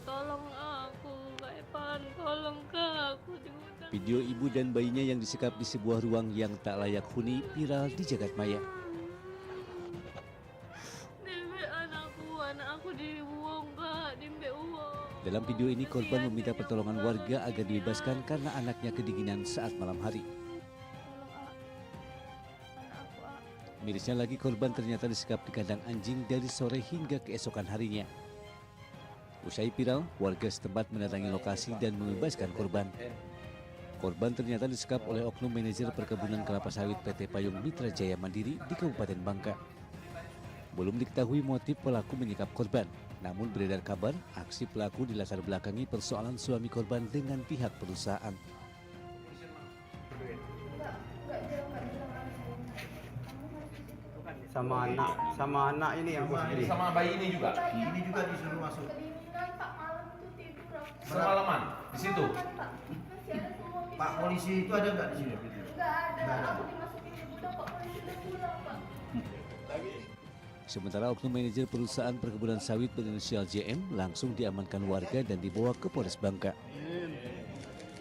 tolong aku, Kak Evan, tolong Kak, aku diundang. Video ibu dan bayinya yang disekap di sebuah ruang yang tak layak huni viral di jagat maya. Dimbe anak aku dibuang Kak, dimbe uang. Dalam video ini korban meminta pertolongan warga agar dibebaskan karena anaknya kedinginan saat malam hari. Mirisnya lagi, korban ternyata disekap di kandang anjing dari sore hingga keesokan harinya. Usai viral, warga setempat mendatangi lokasi dan membebaskan korban. Korban ternyata disekap oleh oknum manajer perkebunan kelapa sawit PT Payung Mitra Jaya Mandiri di Kabupaten Bangka. Belum diketahui motif pelaku menyekap korban, namun beredar kabar aksi pelaku dilatar belakangi persoalan suami korban dengan pihak perusahaan. Sama anak ini yang sama bayi ini juga. Ini juga disuruh masuk. Semalaman di situ. Pak polisi itu ada nggak di sini? Nggak ada. Aku dimasukin ke gudang, Pak polisi udah pulang, Pak. Sementara oknum manajer perusahaan perkebunan sawit berinisial JM langsung diamankan warga dan dibawa ke Polres Bangka.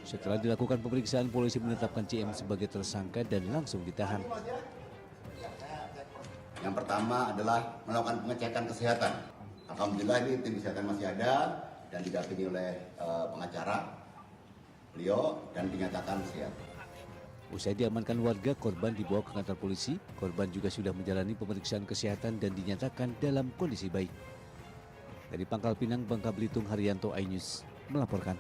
Setelah dilakukan pemeriksaan, polisi menetapkan JM sebagai tersangka dan langsung ditahan. Yang pertama adalah melakukan pengecekan kesehatan. Alhamdulillah ini tim kesehatan masih ada dan didampingi oleh pengacara beliau dan dinyatakan sehat. Usai diamankan warga, korban dibawa ke kantor polisi. Korban juga sudah menjalani pemeriksaan kesehatan dan dinyatakan dalam kondisi baik. Dari Pangkal Pinang, Bangka Belitung, Haryanto, iNews melaporkan.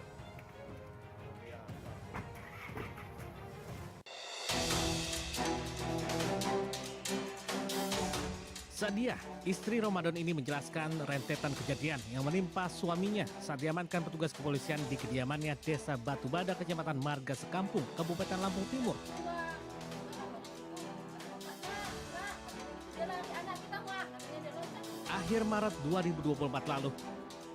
Sadia, istri Ramadan ini menjelaskan rentetan kejadian yang menimpa suaminya saat diamankan petugas kepolisian di kediamannya Desa Batu Bada, Kecamatan Marga Sekampung, Kabupaten Lampung Timur. Akhir Maret 2024 lalu,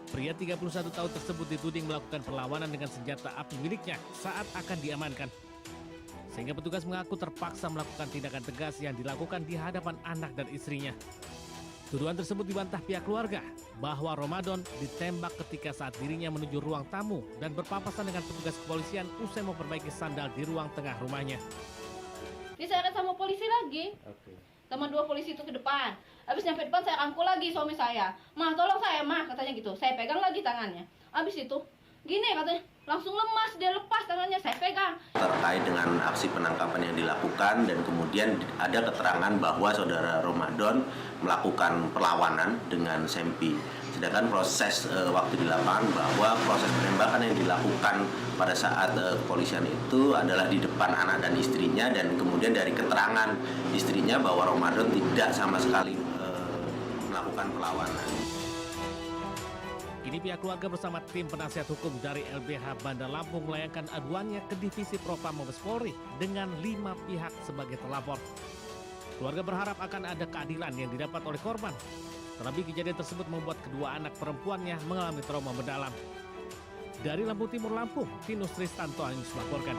pria 31 tahun tersebut dituding melakukan perlawanan dengan senjata api miliknya saat akan diamankan. Sehingga petugas mengaku terpaksa melakukan tindakan tegas yang dilakukan di hadapan anak dan istrinya. Tuduhan tersebut dibantah pihak keluarga bahwa Ramadan ditembak ketika saat dirinya menuju ruang tamu dan berpapasan dengan petugas kepolisian usai memperbaiki sandal di ruang tengah rumahnya. Diseret sama polisi lagi. Sama dua polisi itu ke depan. Habis nyampe depan saya rangkul lagi suami saya. Mah tolong saya mah, katanya gitu. Saya pegang lagi tangannya. Habis itu gini katanya, langsung lemas, dia lepas tangannya, saya pegang. Terkait dengan aksi penangkapan yang dilakukan dan kemudian ada keterangan bahwa saudara Ramadan melakukan perlawanan dengan Sempi. Sedangkan proses waktu di lapangan bahwa proses penembakan yang dilakukan pada saat kepolisian itu adalah di depan anak dan istrinya, dan kemudian dari keterangan istrinya bahwa Ramadan tidak sama sekali melakukan perlawanan. Kini pihak keluarga bersama tim penasihat hukum dari LBH Bandar Lampung melayangkan aduannya ke Divisi Propam Mabes Polri dengan 5 pihak sebagai terlapor. Keluarga berharap akan ada keadilan yang didapat oleh korban. Terlebih kejadian tersebut membuat kedua anak perempuannya mengalami trauma mendalam. Dari Lampung Timur, Lampung, Tinus Tristanto iNews melaporkan.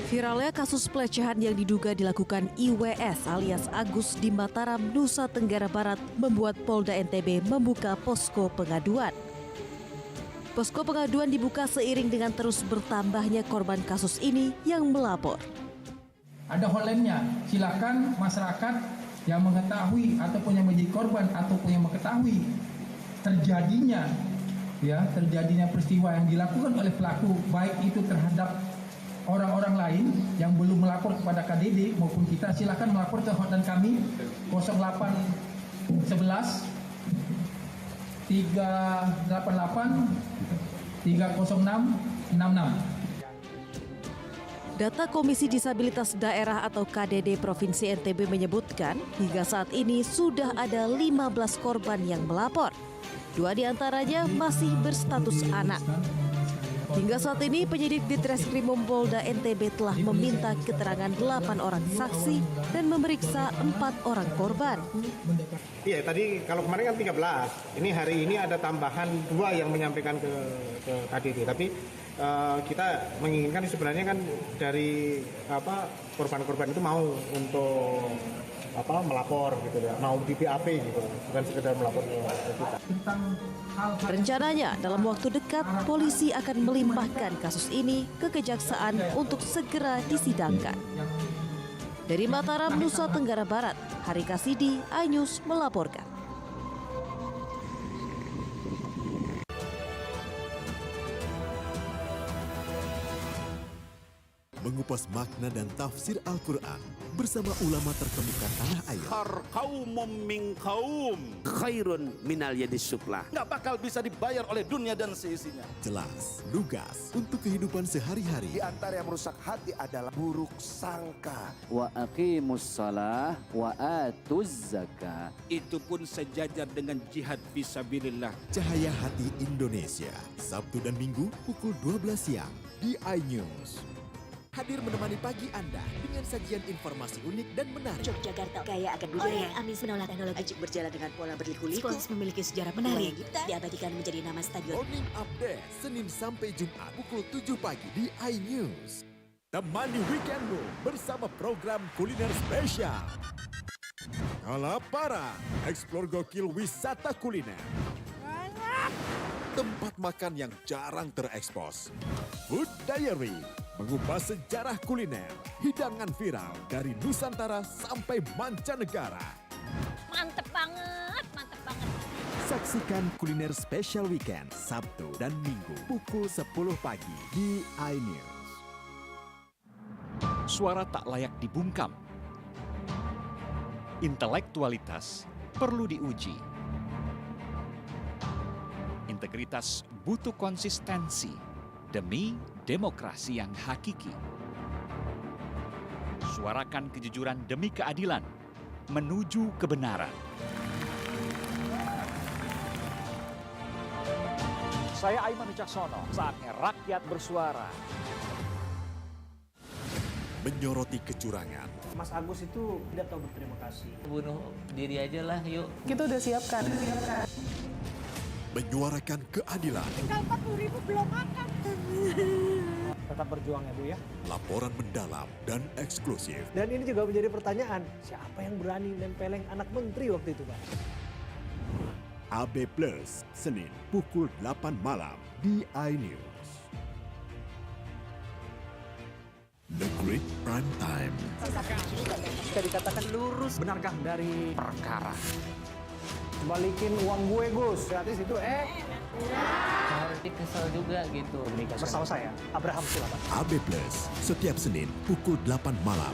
Viralnya kasus pelecehan yang diduga dilakukan IWS alias Agus di Mataram, Nusa Tenggara Barat membuat Polda NTB membuka posko pengaduan. Posko pengaduan dibuka seiring dengan terus bertambahnya korban kasus ini yang melapor. Ada hotline-nya, silakan masyarakat yang mengetahui ataupun yang menjadi korban ataupun yang mengetahui terjadinya peristiwa yang dilakukan oleh pelaku, baik itu terhadap orang-orang lain yang belum melapor kepada KDD maupun kita, silakan melapor ke hotline kami 0811 388 30666. Data Komisi Disabilitas Daerah atau KDD Provinsi NTB menyebutkan hingga saat ini sudah ada 15 korban yang melapor. 2 diantaranya masih berstatus anak. Hingga saat ini penyidik Ditreskrimum Polda NTB telah meminta keterangan 8 orang saksi dan memeriksa 4 orang korban. Iya, tadi kalau kemarin kan 13. Ini hari ini ada tambahan 2 yang menyampaikan ke KDD. Tapi kita menginginkan sebenarnya kan dari korban-korban itu mau untuk melapor gitu ya, mau di BAP gitu, bukan sekedar melapor ke kita. Rencananya dalam waktu dekat polisi akan melimpahkan kasus ini ke kejaksaan untuk segera disidangkan. Dari Mataram, Nusa Tenggara Barat, Hari Kasidi, iNews melaporkan. Mengupas makna dan tafsir Al-Quran bersama ulama terkemuka tanah air. Kaumum min kaum khairun minal yadis sufla. Nggak bakal bisa dibayar oleh dunia dan seisinya. Jelas, lugas untuk kehidupan sehari-hari. Di antara yang merusak hati adalah buruk sangka. Wa aqimus shalah wa atuz zakah. Itu pun sejajar dengan jihad fisabilillah. Cahaya Hati Indonesia, Sabtu dan Minggu pukul 12 siang di iNews. Hadir menemani pagi Anda dengan sajian informasi unik dan menarik. Yogyakarta kaya akan budaya. Amis menolak teknologi. Ajik berjalan dengan pola berliku-liku. Spons memiliki sejarah menarik. Diabadikan menjadi nama stadion. Morning Update, Senin sampai Jumat pukul 7 pagi di iNews. Temani weekendmu bersama program kuliner spesial. Kalaparan, eksplor gokil wisata kuliner. Tempat makan yang jarang terekspos. Food Diary, mengupas sejarah kuliner, hidangan viral dari Nusantara sampai mancanegara. Mantep banget, mantep banget. Saksikan kuliner spesial weekend Sabtu dan Minggu pukul 10 pagi di iNews. Suara tak layak dibungkam. Intelektualitas perlu diuji. Integritas butuh konsistensi demi demokrasi yang hakiki. Suarakan kejujuran demi keadilan menuju kebenaran. Saya Aiman Wicaksono, saatnya rakyat bersuara. Menyoroti kecurangan. Mas Agus itu tidak tahu berterima kasih. Bunuh diri aja lah, yuk. Kita udah siapkan. Menyuarakan keadilan. Tinggal 40.000 belum makan. Tetap berjuang ya Bu ya. Laporan mendalam dan eksklusif. Dan ini juga menjadi pertanyaan, siapa yang berani nempeleng anak menteri waktu itu Pak? AB Plus, Senin pukul 8 malam di iNews. The Great Prime Time. Bisa dikatakan lurus, benarkah dari perkara? Balikin uang gue Gus, gratis itu Nanti kesel juga gitu. Bersama saya, Abraham Sulaiman. AB Plus, setiap Senin pukul 8 malam.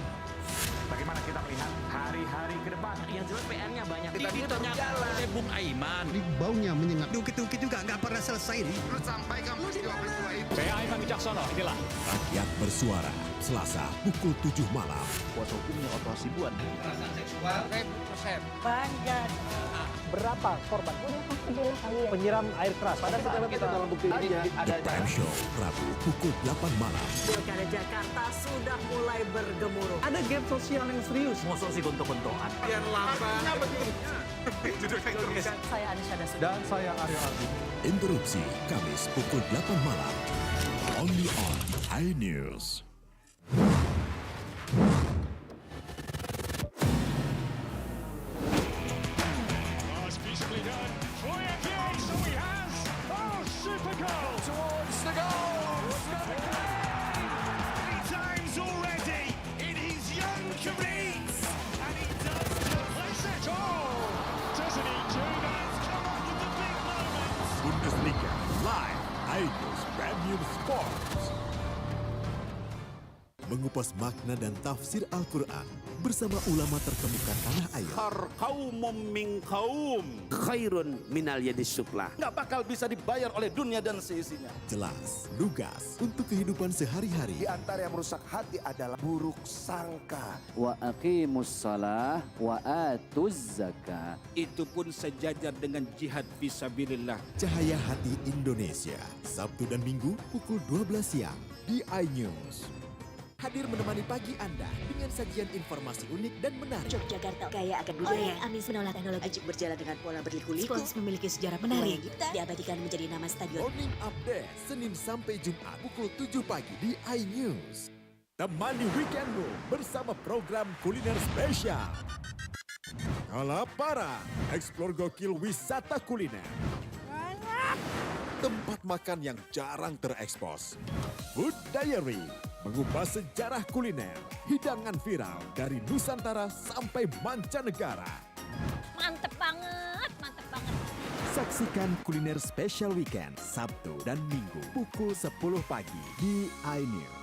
Bagaimana kita melihat hari-hari ke depan? Yang jelas PR-nya banyak. Tadi terjalan. Bung Aiman. Baunya menyengat. Dukit-dukit juga nggak pernah selesai nih. Lu sampaikan peristiwa-peristiwa itu. Saya Aiman Wicaksono, inilah. Rakyat bersuara, Selasa pukul 7 malam. Kuasa hukumnya operasi buat. Kekerasan seksual, 100%. Bangga. Berapa korban? Penyiram air keras. Pada saat kita dalam bukti ini The Prime Show, Rabu pukul 8 malam. Pilkada Jakarta sudah mulai bergemuruh. ada gap sosial yang serius. Mosok sih gontok-gontokan. Biar lambat. Saya Anisha Dasud. Dan saya Aryo Aldi. Interupsi Kamis pukul 8 malam. Only on iNews. Bundesliga live iNews Premium Sports. Mengupas makna dan tafsir Al-Quran bersama ulama terkemuka tanah air. Kaumum min kaum khairun minal yadis sufla. Nggak bakal bisa dibayar oleh dunia dan seisinya. Jelas, lugas untuk kehidupan sehari-hari. Di antara yang merusak hati adalah buruk sangka. Wa aqimus shalah wa atuz zakah. Itu pun sejajar dengan jihad fisabilillah. Cahaya Hati Indonesia, Sabtu dan Minggu pukul 12 siang di iNews. hadir menemani pagi Anda dengan sajian informasi unik dan menarik. Yogyakarta kaya akan budaya. Anies menolak teknologi. Ajib berjalan dengan pola berliku-liku. Spons memiliki sejarah menarik. Diabadikan menjadi nama stadion. Morning Update, Senin sampai Jumat pukul 7 pagi di iNews. Temani weekendmu bersama program kuliner spesial. Kalaparan, eksplor gokil wisata kuliner. Tempat makan yang jarang terekspos. Food Diary, mengupas sejarah kuliner, hidangan viral dari Nusantara sampai mancanegara. Mantep banget, mantep banget. Saksikan kuliner spesial weekend Sabtu dan Minggu pukul 10 pagi di iNews.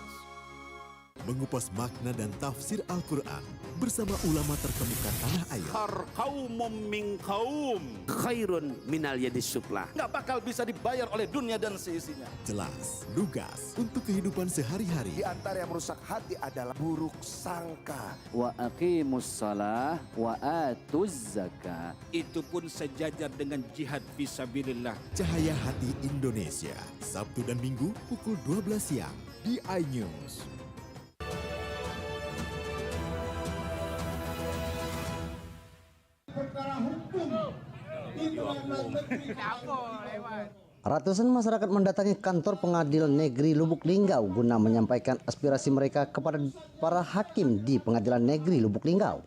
Mengupas makna dan tafsir Al-Quran bersama ulama terkemuka tanah air. Kaumum min kaum khairun minal yadis sufla. Nggak bakal bisa dibayar oleh dunia dan seisinya. Jelas, lugas untuk kehidupan sehari-hari. Di antara yang merusak hati adalah buruk sangka. Wa aqimus shalah wa atuz zakah. Itu pun sejajar dengan jihad fisabilillah. Cahaya Hati Indonesia, Sabtu dan Minggu pukul 12 siang di iNews. Ratusan masyarakat mendatangi kantor Pengadilan Negeri Lubuk Linggau guna menyampaikan aspirasi mereka kepada para hakim di Pengadilan Negeri Lubuk Linggau.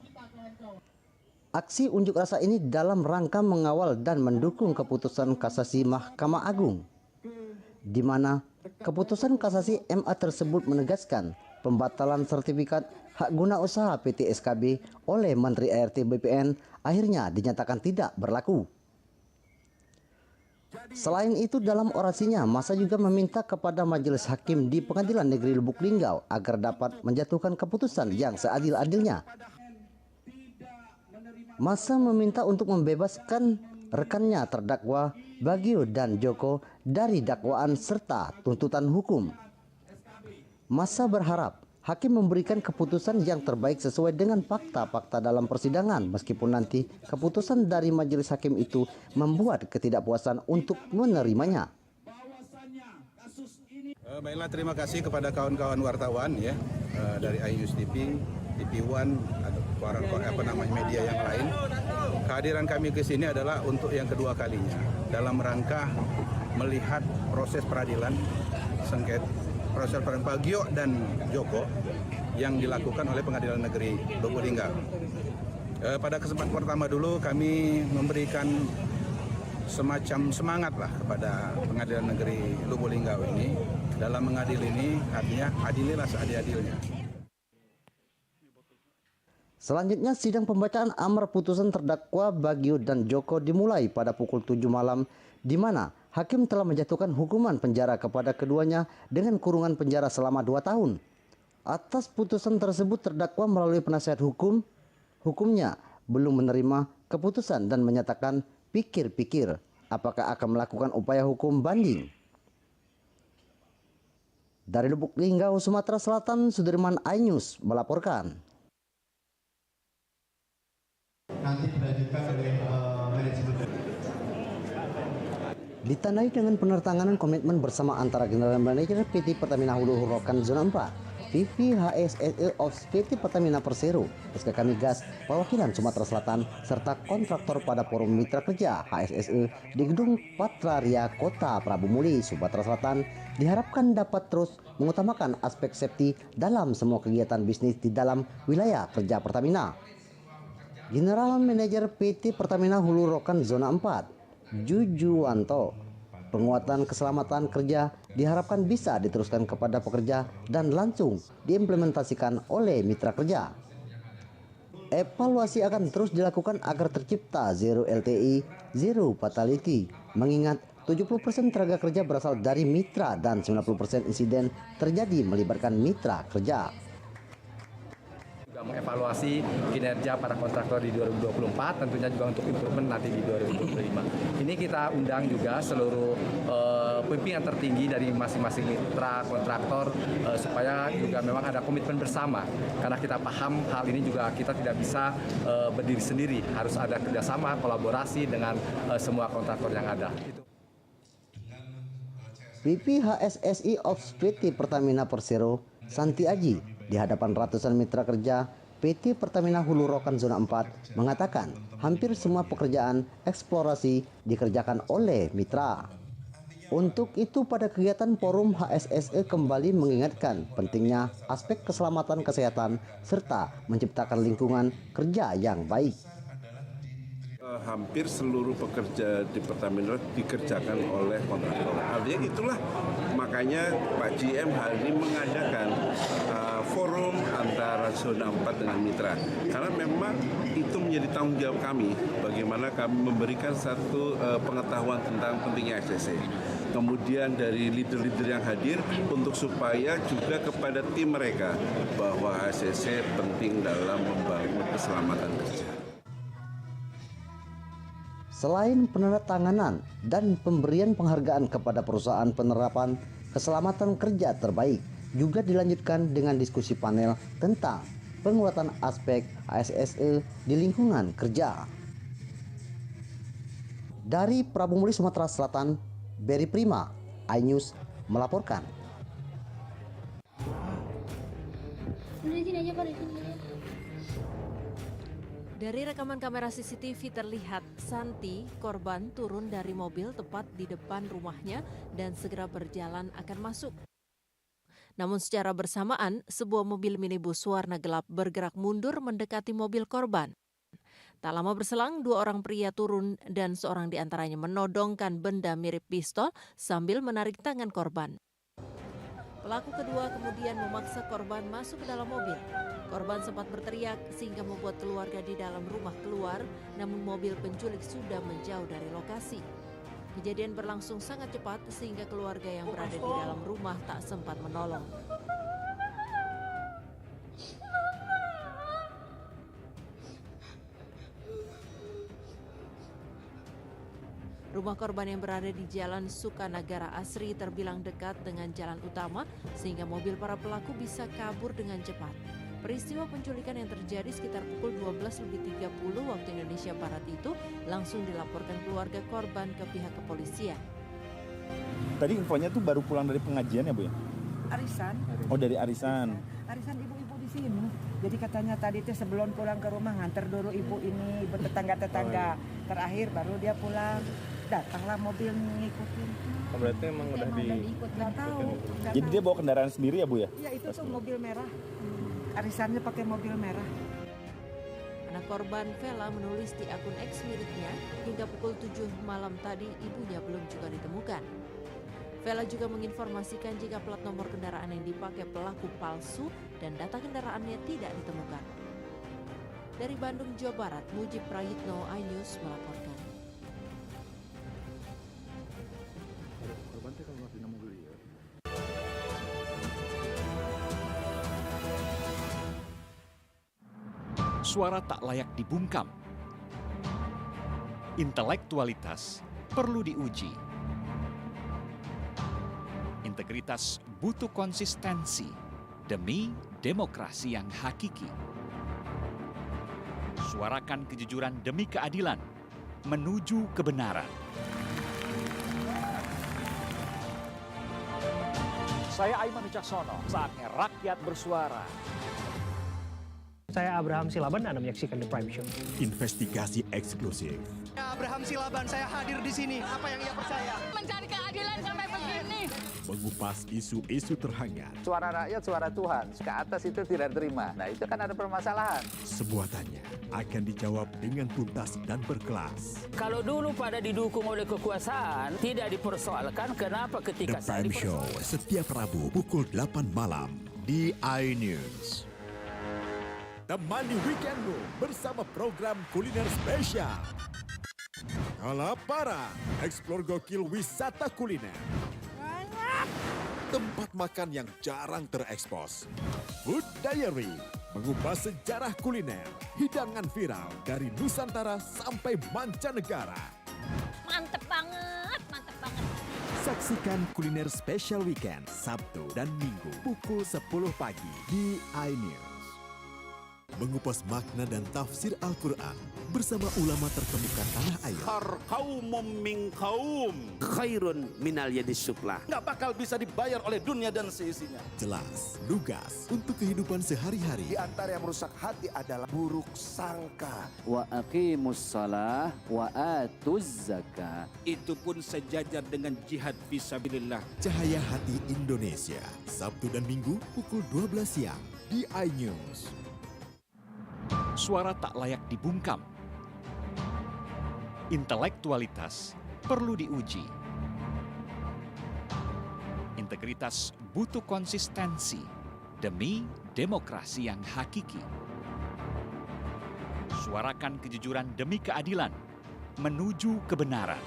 Aksi unjuk rasa ini dalam rangka mengawal dan mendukung keputusan kasasi Mahkamah Agung, di mana keputusan kasasi MA tersebut menegaskan pembatalan sertifikat hak guna usaha PT SKB oleh Menteri ART BPN akhirnya dinyatakan tidak berlaku. Selain itu, dalam orasinya, massa juga meminta kepada majelis hakim di Pengadilan Negeri Lubuk Linggau agar dapat menjatuhkan keputusan yang seadil-adilnya. Massa meminta untuk membebaskan rekannya terdakwa Bagio dan Joko dari dakwaan serta tuntutan hukum. Massa berharap hakim memberikan keputusan yang terbaik sesuai dengan fakta-fakta dalam persidangan, meskipun nanti keputusan dari majelis hakim itu membuat ketidakpuasan untuk menerimanya. Baiklah, terima kasih kepada kawan-kawan wartawan ya dari iNews TV, TV One, media yang lain. Kehadiran kami ke sini adalah untuk yang kedua kalinya dalam rangka melihat proses peradilan sengketa proses peradilan Bagio dan Joko yang dilakukan oleh Pengadilan Negeri Lubuk Linggau. Pada kesempatan pertama dulu kami memberikan semacam semangat lah kepada Pengadilan Negeri Lubuk Linggau ini. Dalam mengadil ini artinya adililah seadil-adilnya. Selanjutnya sidang pembacaan amar putusan terdakwa Bagio dan Joko dimulai pada pukul 7 malam, di mana hakim telah menjatuhkan hukuman penjara kepada keduanya dengan kurungan penjara selama 2 tahun. Atas putusan tersebut terdakwa melalui penasihat hukumnya belum menerima keputusan dan menyatakan pikir-pikir apakah akan melakukan upaya hukum banding. Dari Lubuk Linggau, Sumatera Selatan, Sudirman, iNews melaporkan. Nanti dilanjutkan oleh manajemen. Ditandai dengan penertanganan komitmen bersama antara General Manager PT Pertamina Hulu Rokan Zona 4, PP HSSE Ops PT Pertamina Persero, SKK Migas, Perwakilan Sumatera Selatan, serta kontraktor pada Forum Mitra Kerja HSSE di Gedung Patraria Kota Prabu Muli, Sumatera Selatan, diharapkan dapat terus mengutamakan aspek safety dalam semua kegiatan bisnis di dalam wilayah kerja Pertamina. General Manager PT Pertamina Hulu Rokan Zona 4, Jujuwanto, penguatan keselamatan kerja diharapkan bisa diteruskan kepada pekerja dan langsung diimplementasikan oleh mitra kerja. Evaluasi akan terus dilakukan agar tercipta zero LTI, zero fatality, mengingat 70% tenaga kerja berasal dari mitra dan 90% insiden terjadi melibatkan mitra kerja. Mengevaluasi kinerja para kontraktor di 2024, tentunya juga untuk improvement nanti di 2025. Ini kita undang juga seluruh pimpinan tertinggi dari masing-masing mitra kontraktor supaya juga memang ada komitmen bersama. Karena kita paham hal ini juga kita tidak bisa berdiri sendiri, harus ada kerjasama, kolaborasi dengan semua kontraktor yang ada. PP HSSI Ops PT Pertamina Persero, Santi Aji, Di hadapan ratusan mitra kerja, PT Pertamina Hulu Rokan Zona 4 mengatakan hampir semua pekerjaan eksplorasi dikerjakan oleh mitra. Untuk itu pada kegiatan forum HSSE kembali mengingatkan pentingnya aspek keselamatan kesehatan serta menciptakan lingkungan kerja yang baik. Hampir seluruh pekerja di Pertamina dikerjakan oleh kontraktor. Artinya itulah makanya Pak GM hari ini mengadakan forum antara zona 4 dengan mitra. Karena memang itu menjadi tanggung jawab kami bagaimana kami memberikan satu pengetahuan tentang pentingnya HSSE. Kemudian dari leader-leader yang hadir untuk supaya juga kepada tim mereka bahwa HSSE penting dalam membangun keselamatan kerja. Selain penandatanganan dan pemberian penghargaan kepada perusahaan penerapan keselamatan kerja terbaik, juga dilanjutkan dengan diskusi panel tentang penguatan aspek HSSE di lingkungan kerja. Dari Prabu Muli, Sumatera Selatan, Berry Prima, iNews melaporkan. Dari rekaman kamera CCTV terlihat Santi, korban, turun dari mobil tepat di depan rumahnya dan segera berjalan akan masuk. Namun secara bersamaan, sebuah mobil minibus warna gelap bergerak mundur mendekati mobil korban. Tak lama berselang, dua orang pria turun dan seorang di antaranya menodongkan benda mirip pistol sambil menarik tangan korban. Pelaku kedua kemudian memaksa korban masuk ke dalam mobil. Korban sempat berteriak sehingga membuat keluarga di dalam rumah keluar, namun mobil penculik sudah menjauh dari lokasi. Kejadian berlangsung sangat cepat sehingga keluarga yang berada di dalam rumah tak sempat menolong. Rumah korban yang berada di Jalan Sukanagara Asri terbilang dekat dengan jalan utama sehingga mobil para pelaku bisa kabur dengan cepat. Peristiwa penculikan yang terjadi sekitar pukul 12.30 waktu Indonesia Barat itu langsung dilaporkan keluarga korban ke pihak kepolisian. Tadi infonya tuh baru pulang dari pengajian ya Bu ya? Arisan. Oh dari arisan. Arisan ibu-ibu di sini. Jadi katanya tadi itu sebelum pulang ke rumah nganter dulu ibu ini bertetangga-tetangga. Terakhir baru dia pulang. Datanglah mobil ngikutin. Oh, berarti emang udah diikut. Nggak tahu. Jadi dia bawa kendaraan sendiri ya Bu ya? Iya itu tuh mobil merah. Arisannya pakai mobil merah. Anak korban Vela menulis di akun X miliknya hingga pukul 7 malam tadi ibunya belum juga ditemukan. Vela juga menginformasikan jika plat nomor kendaraan yang dipakai pelaku palsu dan data kendaraannya tidak ditemukan. Dari Bandung, Jawa Barat, Mujib Prayitno, iNews melaporkan. Suara tak layak dibungkam. Intelektualitas perlu diuji. Integritas butuh konsistensi demi demokrasi yang hakiki. Suarakan kejujuran demi keadilan menuju kebenaran. Saya Aiman Wicaksono, saatnya rakyat bersuara. Saya Abraham Silaban, Anda menyaksikan The Prime Show. Investigasi eksklusif. Abraham Silaban, saya hadir di sini. Apa yang ia percaya? Mencari keadilan sampai begini. Mengupas isu-isu terhangat. Suara rakyat, suara Tuhan. Ke atas itu tidak terima. Nah itu kan ada permasalahan. Semua tanya akan dijawab dengan tuntas dan berkelas. Kalau dulu pada didukung oleh kekuasaan, tidak dipersoalkan kenapa ketika The Prime Show setiap Rabu pukul 8 malam di iNews. Temani weekendmu bersama program kuliner spesial. Kalaparan, eksplor gokil wisata kuliner. Tempat makan yang jarang terekspos. Food Diary, mengupas sejarah kuliner, hidangan viral dari Nusantara sampai mancanegara. Mantep banget, mantep banget. Saksikan kuliner spesial weekend Sabtu dan Minggu pukul 10 pagi di iNews. Mengupas makna dan tafsir Al-Quran bersama ulama terkemuka tanah air. Kaumum min kaum khairun minal yadis sufla. Nggak bakal bisa dibayar oleh dunia dan seisinya. Jelas, lugas untuk kehidupan sehari-hari. Di antara yang merusak hati adalah buruk sangka. Wa aqimus shalah wa atuz zakah. Itu pun sejajar dengan jihad fisabilillah. Cahaya Hati Indonesia, Sabtu dan Minggu pukul 12 siang di iNews. Suara tak layak dibungkam. Intelektualitas perlu diuji. Integritas butuh konsistensi demi demokrasi yang hakiki. Suarakan kejujuran demi keadilan menuju kebenaran.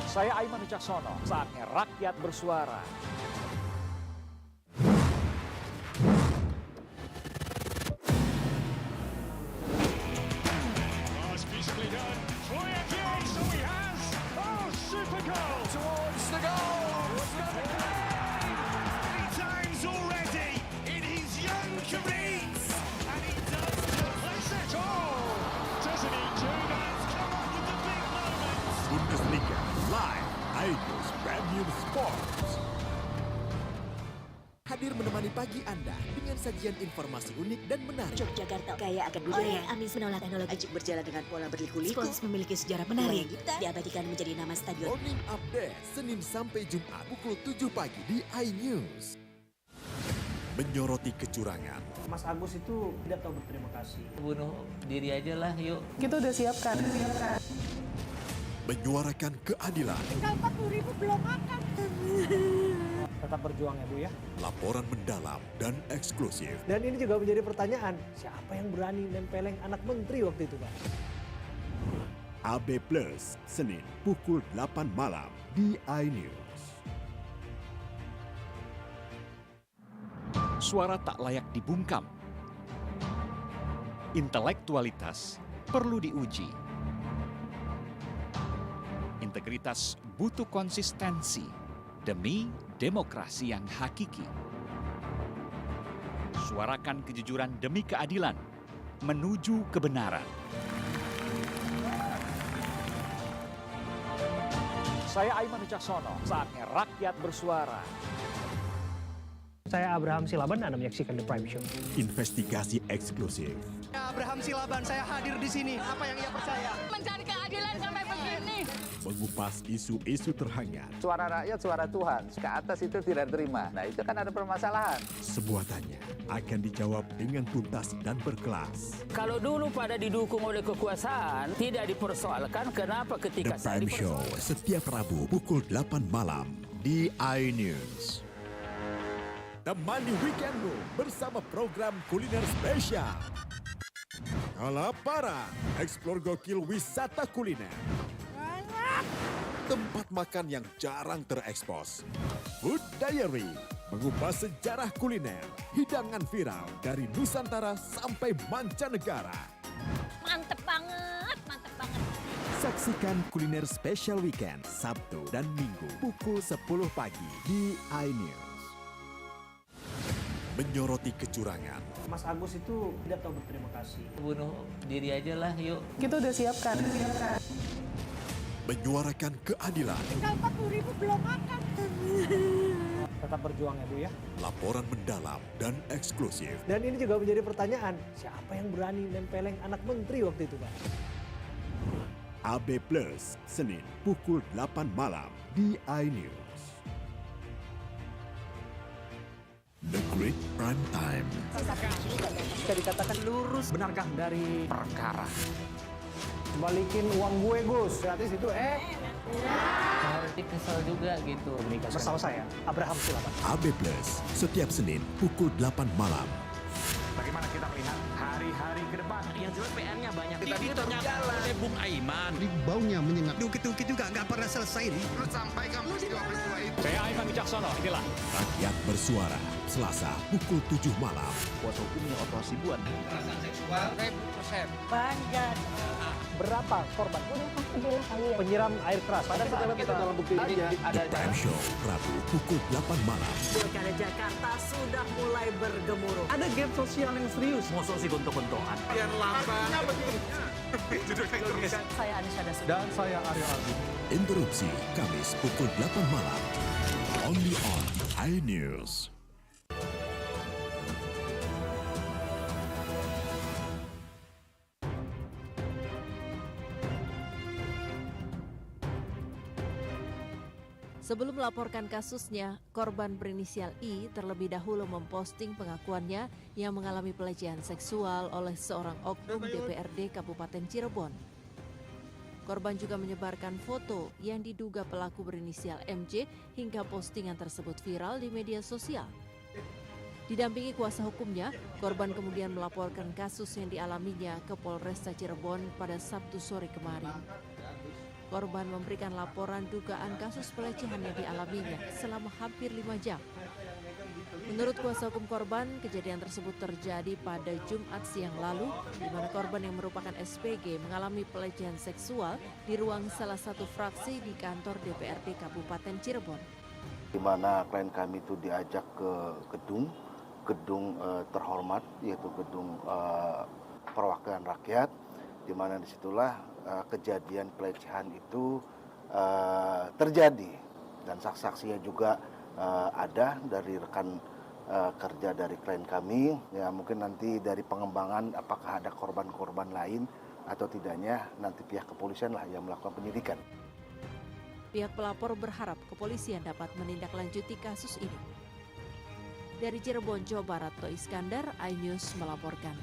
Saya Aiman Wicaksono, saatnya rakyat bersuara. Bundesliga live, iNews Premium Sports. Hadir menemani pagi Anda dengan sajian informasi unik dan menarik. Yogyakarta kaya akan budaya. Amis menolak teknologi. Ajik berjalan dengan pola berliku-liku. Spons memiliki sejarah menarik. Diabadikan menjadi nama stadion. Morning Update, Senin sampai Jumat pukul 7 pagi di iNews. Menyoroti kecurangan. Mas Agus itu tidak tahu berterima kasih. Bunuh diri aja lah yuk. Kita udah siapkan. Menyuarakan keadilan. Tinggal 40.000 belum makan. Tetap berjuang ya Bu ya. Laporan mendalam dan eksklusif. Dan ini juga menjadi pertanyaan, siapa yang berani nempeleng anak menteri waktu itu Pak? AB Plus, Senin pukul 8 malam di iNews. Suara tak layak dibungkam. Intelektualitas perlu diuji. Integritas butuh konsistensi demi demokrasi yang hakiki. Suarakan kejujuran demi keadilan menuju kebenaran. Saya Aiman Wicaksono, saatnya rakyat bersuara. Saya Abraham Silaban, Anda menyaksikan The Prime Show. Investigasi eksklusif. Abraham Silaban, saya hadir di sini. Apa yang ia percaya? Mencari keadilan sampai begini. Mengupas isu-isu terhangat. Suara rakyat, suara Tuhan. Ke atas itu tidak terima. Nah itu kan ada permasalahan. Semua tanya akan dijawab dengan tuntas dan berkelas. Kalau dulu pada didukung oleh kekuasaan, tidak dipersoalkan kenapa ketika The Prime Show setiap Rabu pukul 8 malam di iNews. Temani weekendmu bersama program kuliner spesial. Kalaparan, eksplor gokil wisata kuliner. Tempat makan yang jarang terekspos. Food Diary, mengupas sejarah kuliner, hidangan viral dari Nusantara sampai mancanegara. Mantep banget, mantep banget. Saksikan kuliner spesial weekend Sabtu dan Minggu pukul 10 pagi di iNews. Menyoroti kecurangan. Mas Agus itu tidak tahu berterima kasih. Bunuh diri aja lah yuk. Kita udah siapkan. Menyuarakan keadilan. Tinggal 40.000 belum makan. Tetap berjuang ya Bu ya. Laporan mendalam dan eksklusif. Dan ini juga menjadi pertanyaan, siapa yang berani nempeleng anak menteri waktu itu Pak? AB Plus, Senin pukul 8 malam di iNews. The Great Prime Time. Bisa dikatakan lurus. Benarkah dari perkara? Balikin uang gue Gus. Gratis itu Harus kesel juga gitu. Bersama saya, Abraham Silaban. AB Plus, setiap Senin pukul 8 malam. Bagaimana kita melihat hari-hari ke depan? Yang jelas PR-nya banyak. Tadi jalan. Bung Aiman. Baunya menyengat. Dukit-dukit juga nggak pernah selesai nih. Lu sampai kamu peristiwa-peristiwa itu. Saya Aiman Wicaksono, inilah Rakyat bersuara. Selasa pukul 7 malam. Kuasa hukumnya Otto Hasibuan. Kekerasan seksual 1000%. Bangga. Berapa korban? Penyiram air keras. Pada saat kita dalam bukti ini The Prime Show, Rabu pukul 8 malam. Pilkada Jakarta sudah mulai bergemuruh. ada gap sosial yang serius. Musuh si gontok-gontokan. Biar lambat. Saya Anisha Dasud. Dan saya Aryo Aldi. Interupsi Kamis pukul 8 malam. Only on iNews. Sebelum melaporkan kasusnya, korban berinisial I terlebih dahulu memposting pengakuannya yang mengalami pelecehan seksual oleh seorang oknum DPRD Kabupaten Cirebon. Korban juga menyebarkan foto yang diduga pelaku berinisial MJ hingga postingan tersebut viral di media sosial. Didampingi kuasa hukumnya, korban kemudian melaporkan kasus yang dialaminya ke Polresta Cirebon pada Sabtu sore kemarin. Korban memberikan laporan dugaan kasus pelecehan yang dialaminya selama hampir 5 jam. Menurut kuasa hukum korban, kejadian tersebut terjadi pada Jumat siang lalu, di mana korban yang merupakan SPG mengalami pelecehan seksual di ruang salah satu fraksi di kantor DPRD Kabupaten Cirebon. Di mana klien kami itu diajak ke gedung terhormat, yaitu gedung perwakilan rakyat, di mana disitulah kejadian pelecehan itu terjadi, dan saksi-saksinya juga ada dari rekan kerja dari klien kami. Ya, mungkin nanti dari pengembangan apakah ada korban-korban lain atau tidaknya nanti pihak kepolisian lah yang melakukan penyidikan. Pihak pelapor berharap kepolisian dapat menindaklanjuti kasus ini. Dari Cirebon, Jawa Barat, To Iskandar, iNews melaporkan.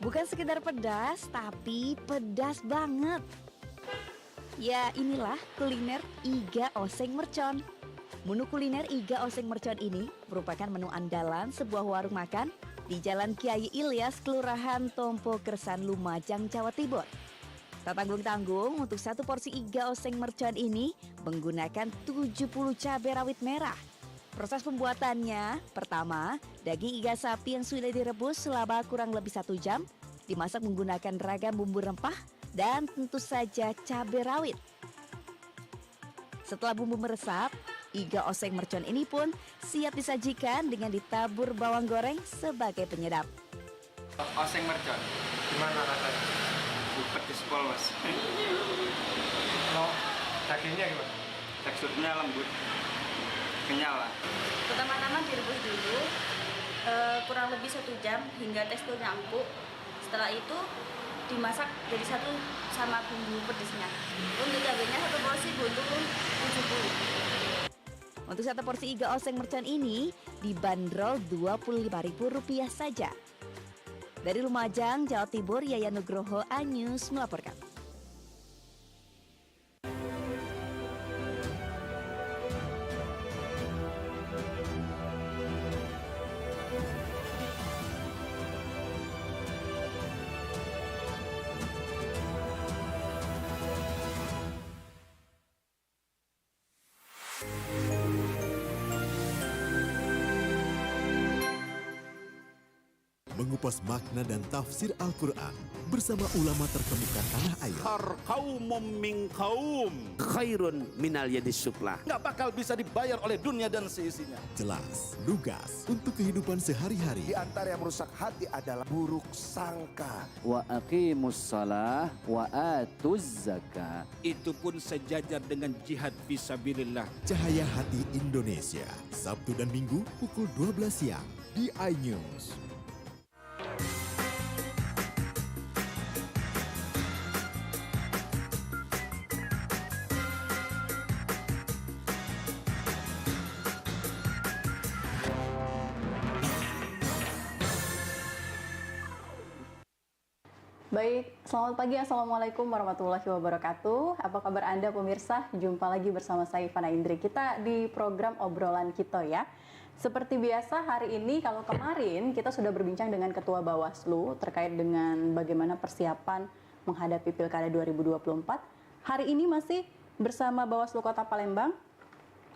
Bukan sekedar pedas, tapi pedas banget. Ya, inilah kuliner Iga Oseng Mercon. Menu kuliner Iga Oseng Mercon ini merupakan menu andalan sebuah warung makan di Jalan Kiai Ilyas, Kelurahan Tompo Kersan, Lumajang, Jawa Timur. Tak tanggung-tanggung, untuk satu porsi Iga Oseng Mercon ini menggunakan 70 cabai rawit merah. Proses pembuatannya, pertama, daging iga sapi yang sudah direbus selama kurang lebih 1 jam, dimasak menggunakan ragam bumbu rempah dan tentu saja cabai rawit. Setelah bumbu meresap, Iga Oseng Mercon ini pun siap disajikan dengan ditabur bawang goreng sebagai penyedap. Oseng Mercon, gimana rasanya? Pedes pol, Mas. Kalau dagingnya gimana? Teksturnya lembut, kenyal lah. Pertama-tama direbus dulu kurang lebih 1 jam hingga teksturnya empuk. Setelah itu dimasak jadi satu sama bumbu pedesnya. Untuk cabenya satu porsi butuh 70. Untuk satu porsi Iga Oseng Mercon ini dibanderol Rp25.000 saja. Dari Lumajang, Jawa Timur, Yayan Nugroho, iNews melaporkan. Mengupas makna dan tafsir Al-Quran bersama ulama terkemuka tanah air. Kaumum min kaum khairun minal yadis suflah. Nggak bakal bisa dibayar oleh dunia dan seisinya. Jelas, lugas untuk kehidupan sehari-hari. Di antara yang merusak hati adalah buruk sangka. Wa aqimus shalah wa atuz zakah. Itu pun sejajar dengan jihad fisabilillah. Cahaya Hati Indonesia, Sabtu dan Minggu pukul 12 siang di iNews. Baik, selamat pagi, Assalamualaikum warahmatullahi wabarakatuh. Apa kabar Anda pemirsa? Jumpa lagi bersama saya Ivana Indri. Kita di program Obrolan Kita ya. Seperti biasa hari ini, kalau kemarin kita sudah berbincang dengan Ketua Bawaslu terkait dengan bagaimana persiapan menghadapi Pilkada 2024. Hari ini masih bersama Bawaslu Kota Palembang.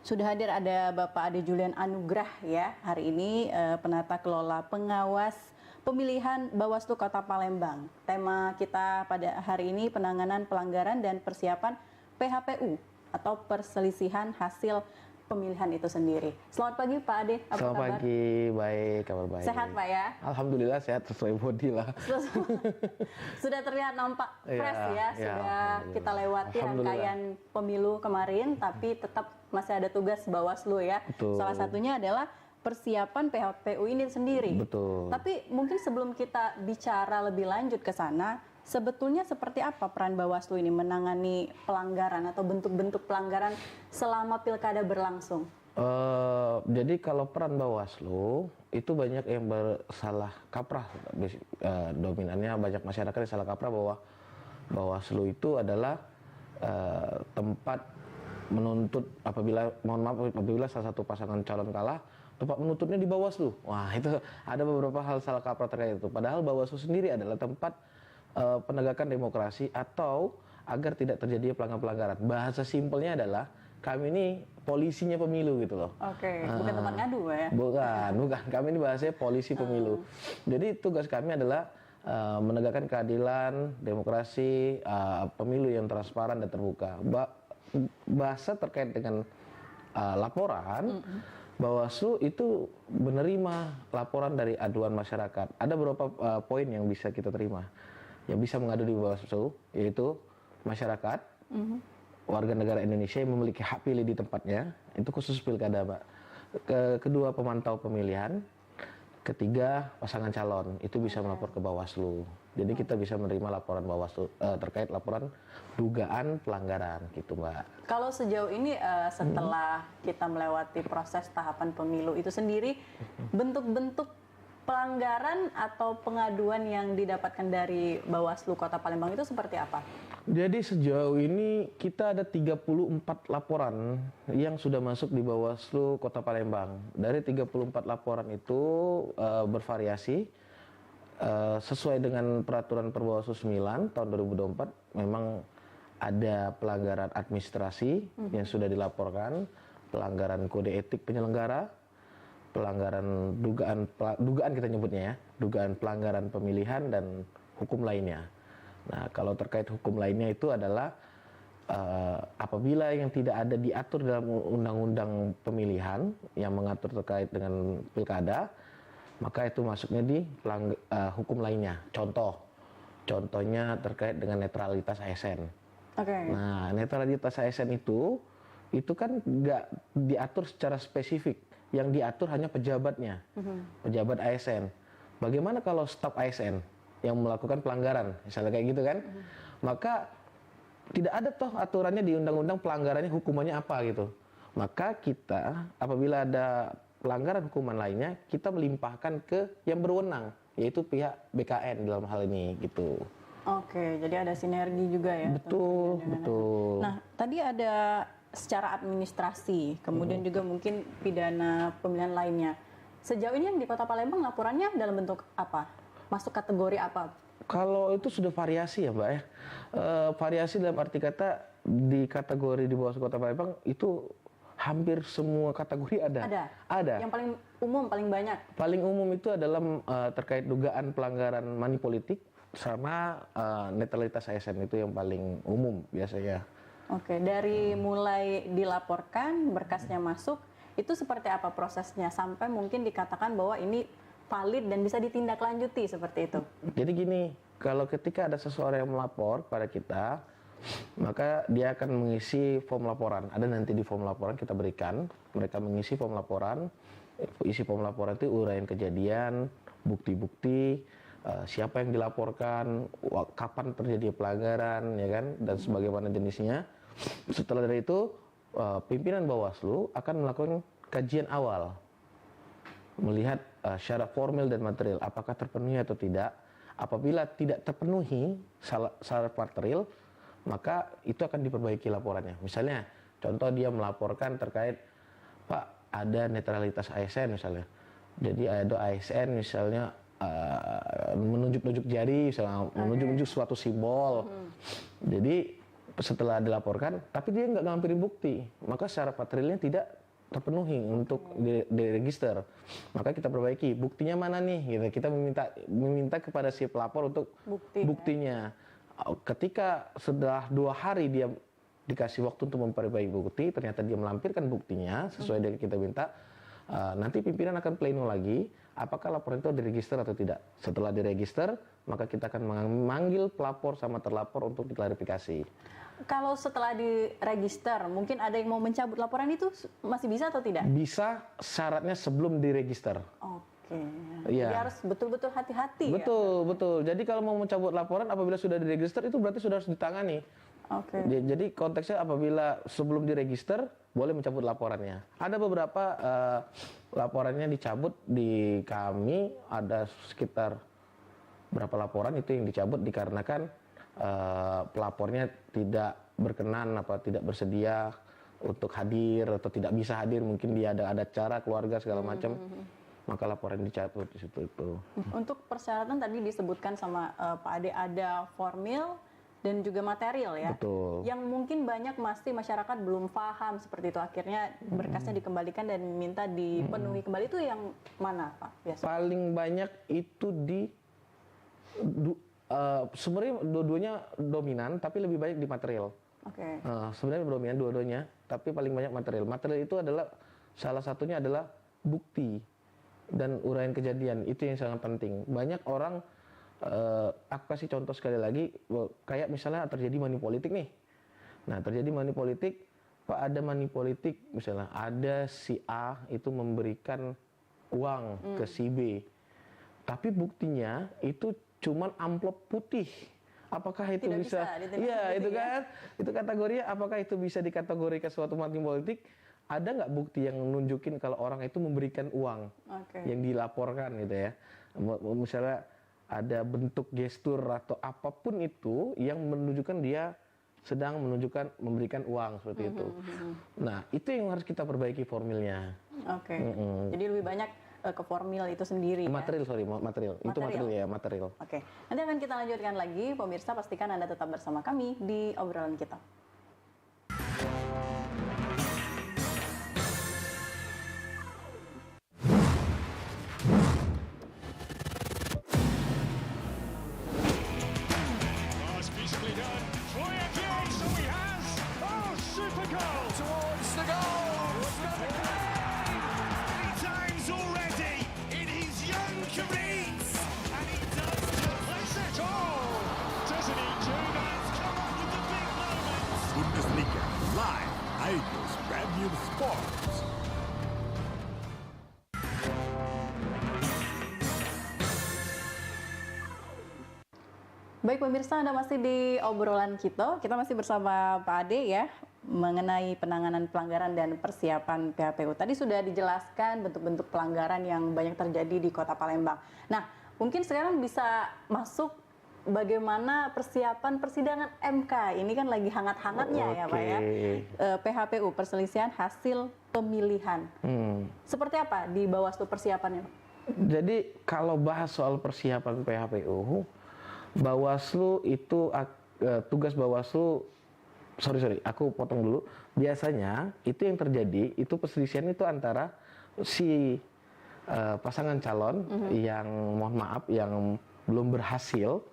Sudah hadir ada Bapak Ade Julian Anugrah ya. Hari ini penata kelola pengawas pemilihan Bawaslu Kota Palembang. Tema kita pada hari ini penanganan pelanggaran dan persiapan PHPU atau perselisihan hasil pemilihan itu sendiri. Selamat pagi Pak Ade, apa Selamat kabar? pagi, baik, kabar baik. Sehat Pak ya? Alhamdulillah sehat, sesuai body lah. Sudah terlihat nampak fresh ya, sudah kita lewati rangkaian pemilu kemarin, tapi tetap masih ada tugas Bawaslu ya. Betul. Salah satunya adalah persiapan PHPU ini sendiri. Betul. Tapi mungkin sebelum kita bicara lebih lanjut ke sana, sebetulnya seperti apa peran Bawaslu ini menangani pelanggaran atau bentuk-bentuk pelanggaran selama pilkada berlangsung? Jadi kalau peran Bawaslu itu banyak yang bersalah kaprah, dominannya banyak masyarakat yang salah kaprah bahwa Bawaslu itu adalah tempat menuntut apabila salah satu pasangan calon kalah, tempat menuntutnya di Bawaslu. Wah, itu ada beberapa hal salah kaprah terkait itu. Padahal Bawaslu sendiri adalah tempat penegakan demokrasi atau agar tidak terjadi pelanggaran. Bahasa simpelnya adalah kami ini polisinya pemilu gitu loh. Oke, bukan tempat ngadu ya? Bukan. Kami ini bahasanya polisi pemilu. Jadi tugas kami adalah menegakkan keadilan, demokrasi, pemilu yang transparan dan terbuka. Bahasa terkait dengan laporan, Bawaslu itu menerima laporan dari aduan masyarakat. Ada beberapa poin yang bisa kita terima, yang bisa mengadu di Bawaslu, yaitu masyarakat, warga negara Indonesia yang memiliki hak pilih di tempatnya, itu khusus pilkada, Pak. Kedua, pemantau pemilihan. Ketiga, pasangan calon, itu bisa melapor ke Bawaslu. Jadi kita bisa menerima laporan Bawaslu terkait laporan dugaan pelanggaran, gitu, Mbak. Kalau sejauh ini setelah kita melewati proses tahapan pemilu itu sendiri, bentuk-bentuk pelanggaran atau pengaduan yang didapatkan dari Bawaslu Kota Palembang itu seperti apa? Jadi sejauh ini kita ada 34 laporan yang sudah masuk di Bawaslu Kota Palembang. Dari 34 laporan itu bervariasi sesuai dengan peraturan Perbawaslu 9 tahun 2024. Memang ada pelanggaran administrasi yang sudah dilaporkan, pelanggaran kode etik penyelenggara, pelanggaran dugaan kita nyebutnya ya, dugaan pelanggaran pemilihan dan hukum lainnya. Nah, kalau terkait hukum lainnya itu adalah apabila yang tidak ada diatur dalam undang-undang pemilihan yang mengatur terkait dengan pilkada, maka itu masuknya di hukum lainnya. Contohnya terkait dengan netralitas ASN. Nah, netralitas ASN itu kan nggak diatur secara spesifik. Yang diatur hanya pejabatnya, pejabat ASN. Bagaimana kalau staf ASN yang melakukan pelanggaran, misalnya kayak gitu kan? Maka tidak ada toh aturannya di undang-undang pelanggarannya hukumannya apa gitu. Maka kita apabila ada pelanggaran hukuman lainnya, kita melimpahkan ke yang berwenang, yaitu pihak BKN dalam hal ini gitu. Oke, jadi ada sinergi juga ya. Betul, betul. Nah, tadi ada secara administrasi, kemudian juga mungkin pidana pemilihan lainnya. Sejauh ini yang di Kota Palembang laporannya dalam bentuk apa? Masuk kategori apa? Kalau itu sudah variasi ya, Mbak ya. Variasi dalam arti kata di kategori di Bawaslu Kota Palembang itu hampir semua kategori ada. Ada. Yang paling umum, paling banyak? Paling umum itu adalah terkait dugaan pelanggaran money politik sama netralitas ASN, itu yang paling umum biasanya. Oke, dari mulai dilaporkan, berkasnya masuk, itu seperti apa prosesnya sampai mungkin dikatakan bahwa ini valid dan bisa ditindaklanjuti seperti itu? Jadi gini, kalau ketika ada seseorang yang melapor pada kita, maka dia akan mengisi form laporan. Ada nanti di form laporan kita berikan, mereka mengisi form laporan. Isi form laporan itu uraian kejadian, bukti-bukti, siapa yang dilaporkan, kapan terjadi pelanggaran, ya kan, dan sebagaimana jenisnya. Setelah dari itu, pimpinan Bawaslu akan melakukan kajian awal, melihat syarat formil dan material apakah terpenuhi atau tidak. Apabila tidak terpenuhi syarat material, maka itu akan diperbaiki laporannya. Misalnya, contoh dia melaporkan terkait, Pak, ada netralitas ASN misalnya. Jadi ada ASN misalnya menunjuk-nunjuk jari, misalnya menunjuk-nunjuk suatu simbol. Jadi setelah dilaporkan, tapi dia nggak ngampirin bukti, maka syarat materialnya tidak terpenuhi untuk diregister. Maka kita perbaiki, buktinya mana nih? Gitu. Kita meminta kepada si pelapor untuk buktinya. Ketika sudah 2 hari dia dikasih waktu untuk memperbaiki bukti, ternyata dia melampirkan buktinya sesuai dengan kita minta. Nanti pimpinan akan pleno lagi, apakah laporan itu diregister atau tidak. Setelah diregister, maka kita akan memanggil pelapor sama terlapor untuk diklarifikasi. Kalau setelah diregister, mungkin ada yang mau mencabut laporan itu masih bisa atau tidak? Bisa, syaratnya sebelum diregister. Oke. Iya. Jadi harus betul-betul hati-hati. Betul, betul. Jadi kalau mau mencabut laporan apabila sudah diregister itu berarti sudah harus ditangani. Oke. Jadi konteksnya apabila sebelum diregister boleh mencabut laporannya. Ada beberapa laporannya dicabut di kami, ada sekitar berapa laporan itu yang dicabut dikarenakan pelapornya tidak berkenan tidak bersedia untuk hadir atau tidak bisa hadir, mungkin dia ada acara keluarga segala macam. Maka laporan dicabut di situ itu. Untuk persyaratan tadi disebutkan sama Pak Ade ada formil dan juga material ya. Betul. Yang mungkin banyak masih masyarakat belum paham seperti itu, akhirnya berkasnya dikembalikan dan minta dipenuhi kembali, itu yang mana Pak biasa? Paling banyak itu di sebenarnya dua-duanya dominan, tapi lebih banyak di material. Oke. Sebenarnya dominan dua-duanya, tapi paling banyak material. Material itu adalah salah satunya adalah bukti dan uraian kejadian, itu yang sangat penting. Banyak orang, aku kasih contoh sekali lagi, kayak misalnya terjadi money politik nih. Nah, terjadi money politik, Pak, ada money politik, misalnya ada si A itu memberikan uang ke si B, tapi buktinya itu cuman amplop putih. Apakah itu bisa? Iya, itu kan, itu kategorinya. Apakah itu bisa dikategorikan suatu money politik? Ada nggak bukti yang nunjukin kalau orang itu memberikan uang yang dilaporkan gitu ya? Misalnya ada bentuk gestur atau apapun itu yang menunjukkan dia sedang memberikan uang seperti itu. Nah, itu yang harus kita perbaiki formilnya. Oke. Jadi lebih banyak ke formil itu sendiri. Material, material. Itu material ya, material. Oke. Nanti akan kita lanjutkan lagi, pemirsa pastikan Anda tetap bersama kami di obrolan kita. Bundesliga live, iNews Premium Sports. Baik pemirsa, Anda masih di obrolan kita masih bersama Pak Ade ya, mengenai penanganan pelanggaran dan persiapan PHPU. Tadi sudah dijelaskan bentuk-bentuk pelanggaran yang banyak terjadi di Kota Palembang. Nah, mungkin sekarang bisa masuk bagaimana persiapan persidangan MK. Ini kan lagi hangat-hangatnya ya Pak ya. PHPU, perselisihan hasil pemilihan. Seperti apa di Bawaslu persiapannya? Jadi kalau bahas soal persiapan PHPU, Bawaslu itu tugas Bawaslu, sorry, aku potong dulu. Biasanya itu yang terjadi, itu perselisihan itu antara si pasangan calon yang mohon maaf yang belum berhasil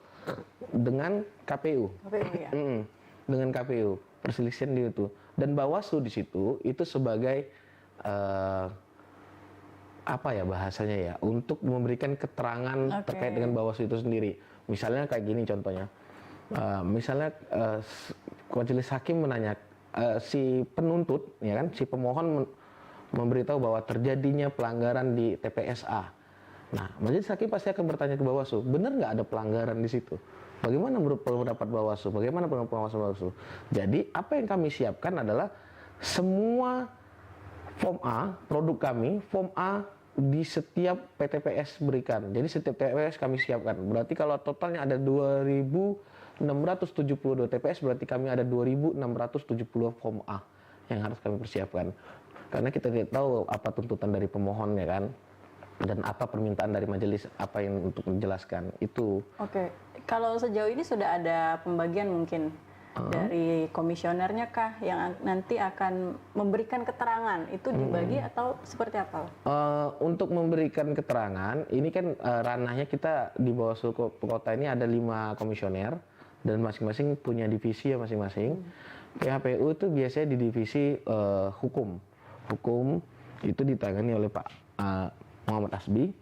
dengan KPU. Ya? Dengan KPU, perselisihan itu. Dan Bawaslu di situ itu sebagai apa ya bahasanya ya, untuk memberikan keterangan terkait dengan Bawaslu itu sendiri. Misalnya kayak gini contohnya, misalnya majelis hakim menanya si penuntut, ya kan, si pemohon memberitahu bahwa terjadinya pelanggaran di TPSA. Nah, majelis hakim pasti akan bertanya ke Bawaslu, benar nggak ada pelanggaran di situ? Bagaimana menurut pendapat Bawaslu? Bagaimana pengawasan Bawaslu? Jadi apa yang kami siapkan adalah semua form A, produk kami, form A di setiap PTPS berikan. Jadi setiap TPS kami siapkan. Berarti kalau totalnya ada 2.672 TPS, berarti kami ada 2.670 form A yang harus kami persiapkan. Karena kita tidak tahu apa tuntutan dari pemohon ya kan. dan apa permintaan dari majelis, apa yang untuk menjelaskan itu. Oke, kalau sejauh ini sudah ada pembagian mungkin dari komisionernya kah yang nanti akan memberikan keterangan itu dibagi atau seperti apa? Untuk memberikan keterangan, ini kan ranahnya kita di Bawaslu Kota ini ada 5 komisioner dan masing-masing punya divisi ya masing-masing. PHPU itu biasanya di divisi hukum. Hukum itu ditangani oleh Pak Muhammad Asbi.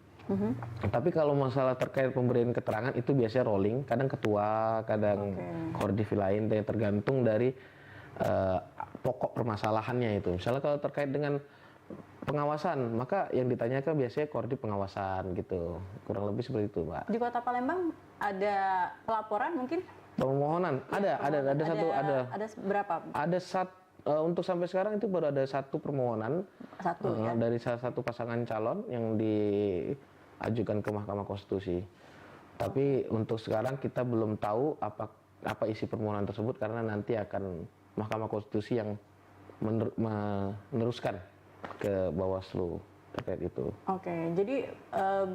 Tapi kalau masalah terkait pemberian keterangan itu biasanya rolling, kadang ketua, kadang koordinasi lain, dan tergantung dari pokok permasalahannya itu. Misalnya kalau terkait dengan pengawasan, maka yang ditanyakan biasanya koordinasi pengawasan gitu. Kurang lebih seperti itu, Mbak. Di Kota Palembang ada pelaporan mungkin? Permohonan ada satu. Ada berapa? Ada untuk sampai sekarang itu baru ada 1 permohonan ya? dari salah satu pasangan calon yang diajukan ke Mahkamah Konstitusi. Tapi untuk sekarang kita belum tahu apa isi permohonan tersebut karena nanti akan Mahkamah Konstitusi yang meneruskan ke Bawaslu terkait itu. Oke, jadi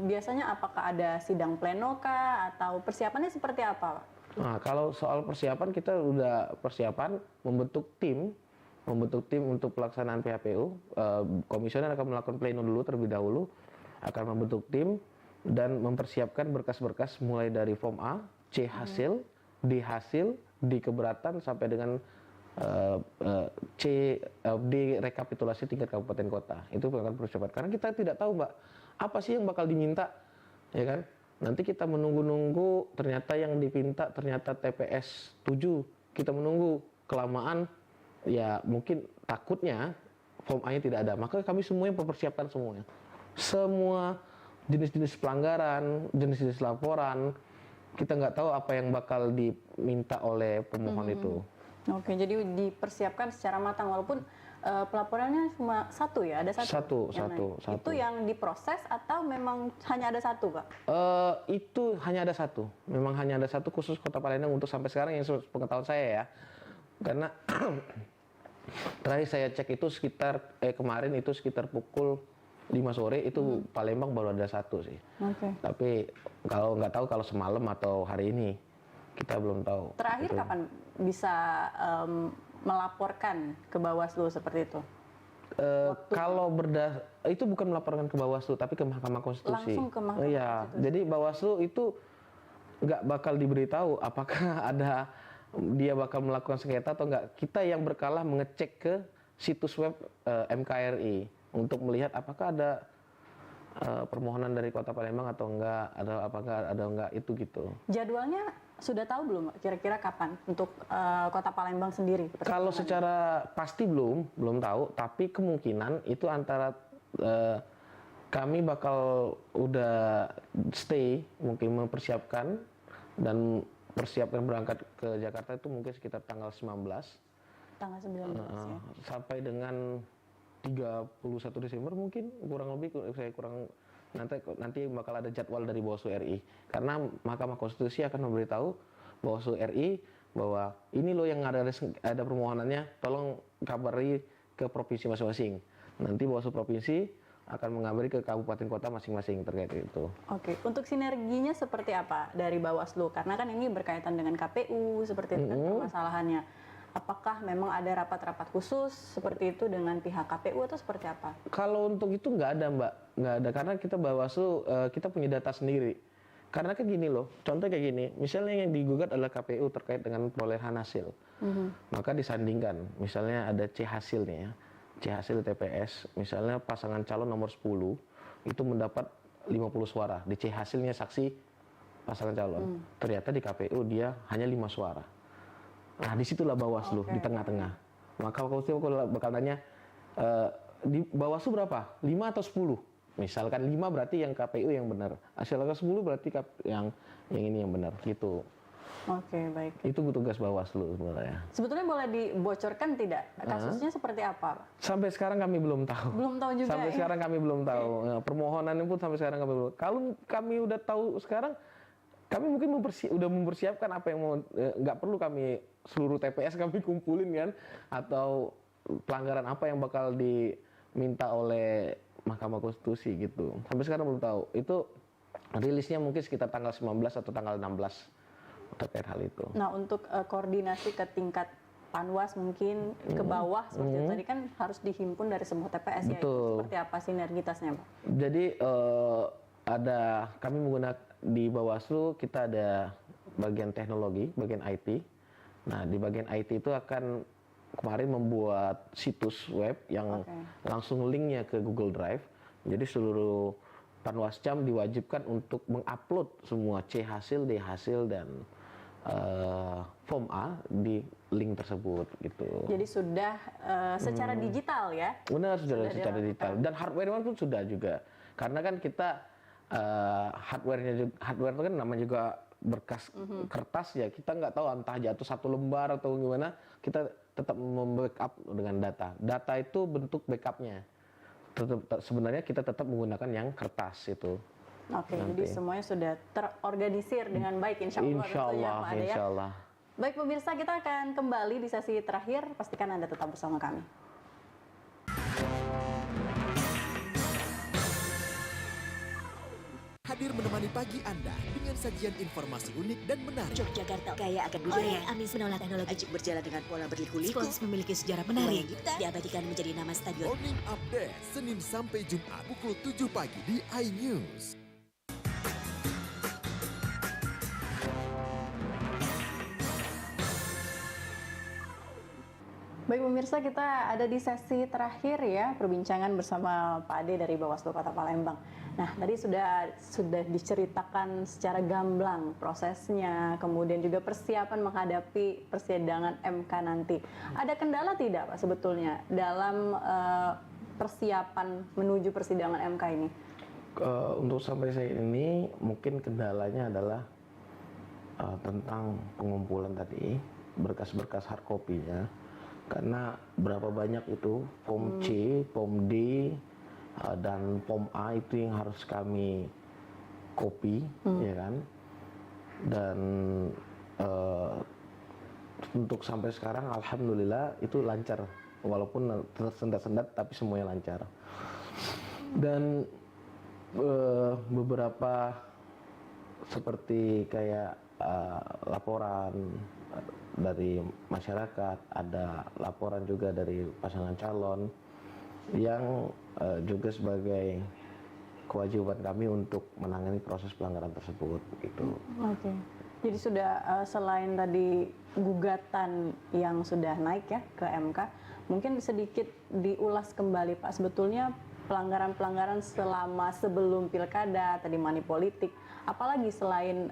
biasanya apakah ada sidang pleno kah atau persiapannya seperti apa, Pak? Nah, kalau soal persiapan kita udah persiapan membentuk tim untuk pelaksanaan PHPU. Komisioner akan melakukan pleno dulu terlebih dahulu, akan membentuk tim dan mempersiapkan berkas-berkas mulai dari form A, C hasil, D hasil, D keberatan sampai dengan D rekapitulasi tingkat kabupaten kota. Itu akan persiapan. Karena kita tidak tahu, Mbak, apa sih yang bakal diminta, ya kan? Nanti kita menunggu-nunggu, ternyata yang dipinta ternyata TPS 7. Kita menunggu kelamaan, ya mungkin takutnya form A-nya tidak ada. Maka kami semuanya mempersiapkan semuanya. Semua jenis-jenis pelanggaran, jenis-jenis laporan, kita nggak tahu apa yang bakal diminta oleh pemohon itu. Oke, jadi dipersiapkan secara matang walaupun pelaporannya cuma 1 ya, ada 1. Satu. Itu yang diproses atau memang hanya ada 1, Pak? Itu hanya ada 1. Memang hanya ada 1 khusus Kota Palembang untuk sampai sekarang yang pengetahuan saya ya. Karena terakhir saya cek itu sekitar kemarin itu sekitar pukul 5 sore itu Palembang baru ada 1 sih. Tapi kalau nggak tahu kalau semalam atau hari ini kita belum tahu. Terakhir itu. Kapan bisa melaporkan ke Bawaslu seperti itu? Kalau itu bukan melaporkan ke Bawaslu tapi ke Mahkamah Konstitusi. Langsung ke Mahkamah Konstitusi. Jadi Bawaslu itu nggak bakal diberitahu apakah dia bakal melakukan sengketa atau enggak. Kita yang berkala mengecek ke situs web MKRI untuk melihat apakah ada permohonan dari Kota Palembang atau enggak, apakah ada enggak itu gitu. Jadwalnya sudah tahu belum, kira-kira kapan untuk Kota Palembang sendiri? Kalau secara pasti belum tahu, tapi kemungkinan itu antara kami bakal udah stay, mungkin mempersiapkan dan persiapkan berangkat ke Jakarta itu mungkin sekitar tanggal 19. Tanggal 19 ya. Sampai dengan 31 Desember mungkin kurang lebih nanti bakal ada jadwal dari Bawaslu RI karena Mahkamah Konstitusi akan memberitahu Bawaslu RI bahwa ini loh yang ada permohonannya, tolong kabari ke provinsi masing-masing. Nanti Bawaslu provinsi akan mengabari ke kabupaten kota masing-masing terkait itu. Oke, untuk sinerginya seperti apa dari Bawaslu? Karena kan ini berkaitan dengan KPU seperti itu kan permasalahannya. Apakah memang ada rapat-rapat khusus seperti itu dengan pihak KPU atau seperti apa? Kalau untuk itu nggak ada, Mbak. Nggak ada, karena kita Bawaslu, kita punya data sendiri. Karena kan gini loh, contoh kayak gini, misalnya yang digugat adalah KPU terkait dengan perolehan hasil. Maka disandingkan, misalnya ada C hasil nih ya, C hasil TPS, misalnya pasangan calon nomor 10, itu mendapat 50 suara. Di C hasilnya saksi pasangan calon. Ternyata di KPU dia hanya 5 suara. Nah, disitulah Bawaslu di tengah-tengah. Maka aku bakal tanya, di Bawaslu berapa? 5 atau 10? Misalkan 5 berarti yang KPU yang benar. Hasilnya 10 berarti yang ini yang benar gitu. Oke, baik. Itu tugas Bawaslu sebenarnya. Sebetulnya boleh dibocorkan tidak? Kasusnya seperti apa? Sampai sekarang kami belum tahu. Belum tahu juga. Sampai sekarang kami belum tahu. Permohonan pun sampai sekarang kami belum. Kalau kami udah tahu sekarang, kami mungkin udah mempersiapkan apa yang mau. Nggak perlu kami seluruh TPS kami kumpulin kan, atau pelanggaran apa yang bakal diminta oleh Mahkamah Konstitusi gitu. Sampai sekarang belum tahu. Itu rilisnya mungkin sekitar tanggal 19 atau tanggal 16 terkait hal itu. Nah, untuk koordinasi ke tingkat Panwas mungkin ke bawah seperti itu tadi kan harus dihimpun dari semua TPS ya. Itu seperti apa sinergitasnya, Pak? Jadi kami menggunakan di Bawaslu, kita ada bagian teknologi, bagian IT. Nah, di bagian IT itu akan kemarin membuat situs web yang langsung linknya ke Google Drive. Jadi seluruh Panwascam diwajibkan untuk mengupload semua C hasil, D hasil, dan form A di link tersebut gitu. Jadi sudah secara digital ya? Benar, sudah secara digital. Dan hardware pun sudah juga. Karena kan kita hardware itu kan namanya juga berkas kertas ya. Kita nggak tahu entah jatuh satu lembar atau gimana. Kita tetap membackup dengan data. Data itu bentuk backupnya. Sebenarnya kita tetap menggunakan yang kertas itu. Oke, jadi semuanya sudah terorganisir dengan baik, insya Allah. Insya Allah. Baik pemirsa, kita akan kembali di sesi terakhir. Pastikan Anda tetap bersama kami. Hadir menemani pagi Anda dengan sajian informasi unik dan menarik. Yogyakarta kaya akan budaya. Anies menolak teknologi Ajik berjalan dengan pola berliku-liku. Spons memiliki sejarah menarik. Diabadikan menjadi nama stadion. Morning Update, Senin sampai Jumat pukul 7 pagi di iNews. Baik pemirsa, kita ada di sesi terakhir ya, perbincangan bersama Pak Ade dari Bawaslu Kota Palembang. Nah, tadi sudah diceritakan secara gamblang prosesnya, kemudian juga persiapan menghadapi persidangan MK nanti. Ada kendala tidak Pak sebetulnya dalam persiapan menuju persidangan MK ini? Untuk sampai saat ini mungkin kendalanya adalah tentang pengumpulan tadi, berkas-berkas hard copy-nya. Karena berapa banyak itu form C, form D, dan form A itu yang harus kami copy, ya kan? Dan untuk sampai sekarang alhamdulillah itu lancar, walaupun tersendat-sendat tapi semuanya lancar. Dan beberapa seperti kayak laporan dari masyarakat, ada laporan juga dari pasangan calon yang juga sebagai kewajiban kami untuk menangani proses pelanggaran tersebut gitu. Oke. Jadi sudah selain tadi gugatan yang sudah naik ya ke MK, mungkin sedikit diulas kembali Pak, sebetulnya pelanggaran-pelanggaran selama sebelum pilkada, tadi money politik, apalagi selain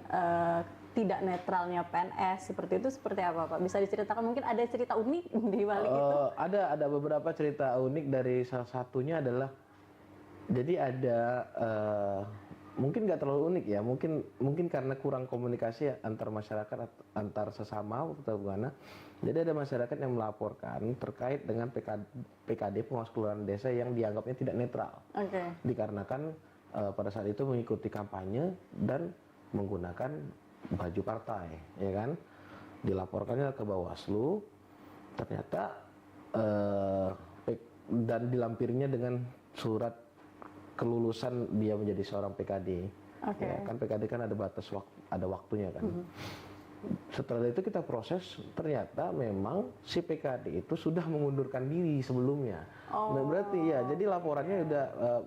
tidak netralnya PNS seperti itu, seperti apa Pak? Bisa diceritakan, mungkin ada cerita unik di balik itu? Ada beberapa cerita unik. Dari salah satunya adalah, jadi ada mungkin nggak terlalu unik ya, mungkin karena kurang komunikasi antar masyarakat, antar sesama atau gimana. Jadi ada masyarakat yang melaporkan terkait dengan PKD pengawas kelurahan desa yang dianggapnya tidak netral. Dikarenakan pada saat itu mengikuti kampanye dan menggunakan baju partai, ya kan? Dilaporkannya ke Bawaslu, ternyata dan dilampirnya dengan surat kelulusan dia menjadi seorang PKD. Ya, kan PKD kan ada batas ada waktunya kan. Setelah itu kita proses, ternyata memang si PKD itu sudah mengundurkan diri sebelumnya. Nah, berarti ya, jadi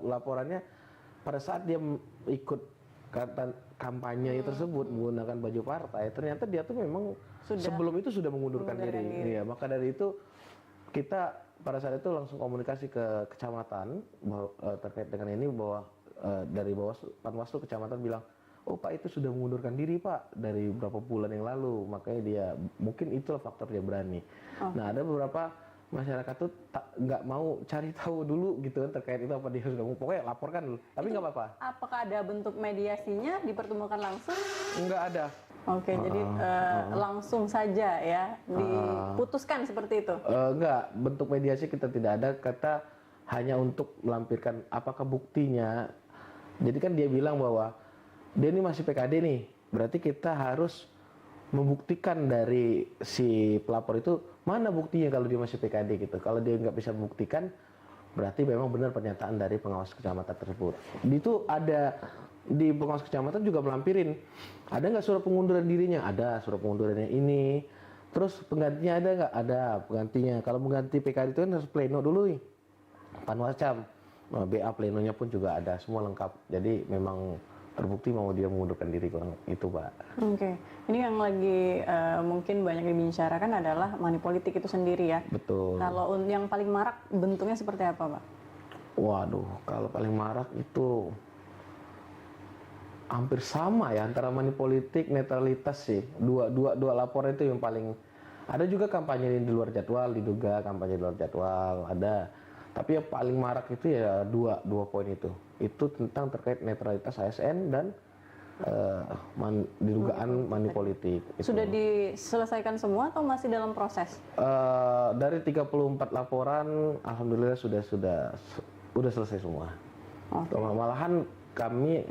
laporannya pada saat dia ikut kampanye tersebut menggunakan baju partai, ternyata dia tuh memang sebelum itu sudah mengundurkan diri. Iya, maka dari itu kita pada saat itu langsung komunikasi ke kecamatan terkait dengan ini, bahwa dari Panwaslu kecamatan bilang, oh Pak itu sudah mengundurkan diri Pak dari beberapa bulan yang lalu, makanya dia mungkin itulah faktor dia berani. Nah, ada beberapa masyarakat tuh nggak mau cari tahu dulu gitu kan terkait itu, apa dia sudah pokoknya laporkan dulu, tapi nggak apa-apa. Apakah ada bentuk mediasinya, dipertemukan langsung? Nggak ada. Oke, jadi langsung saja ya diputuskan seperti itu? Nggak, bentuk mediasi kita tidak ada, kata hanya untuk melampirkan apakah buktinya. Jadi kan dia bilang bahwa dia ini masih PKD nih, berarti kita harus membuktikan dari si pelapor itu mana buktinya kalau dia masih PKD gitu. Kalau dia nggak bisa membuktikan, berarti memang benar pernyataan dari pengawas kecamatan tersebut. Itu ada di pengawas kecamatan juga melampirin, ada nggak surat pengunduran dirinya? Ada surat pengundurannya ini. Terus penggantinya ada nggak? Ada penggantinya. Kalau mengganti PKD itu kan harus pleno dulu nih, Panwascam, BA plenonya pun juga ada, semua lengkap. Jadi memang terbukti mau dia mengundurkan diri, kurang itu, Pak. Oke, ini yang lagi mungkin banyak dibicarakan adalah money politik itu sendiri ya. Betul. Kalau yang paling marak bentuknya seperti apa, Pak? Waduh, kalau paling marak itu hampir sama ya antara money politik, netralitas sih. Dua laporan itu yang paling. Ada juga kampanye di luar jadwal, diduga kampanye di luar jadwal, ada. Tapi yang paling marak itu ya dua poin itu. Itu tentang terkait netralitas ASN dan didugaan money politik. Itu. Sudah diselesaikan semua atau masih dalam proses? Dari 34 laporan, alhamdulillah sudah selesai semua. Okay. Malahan kami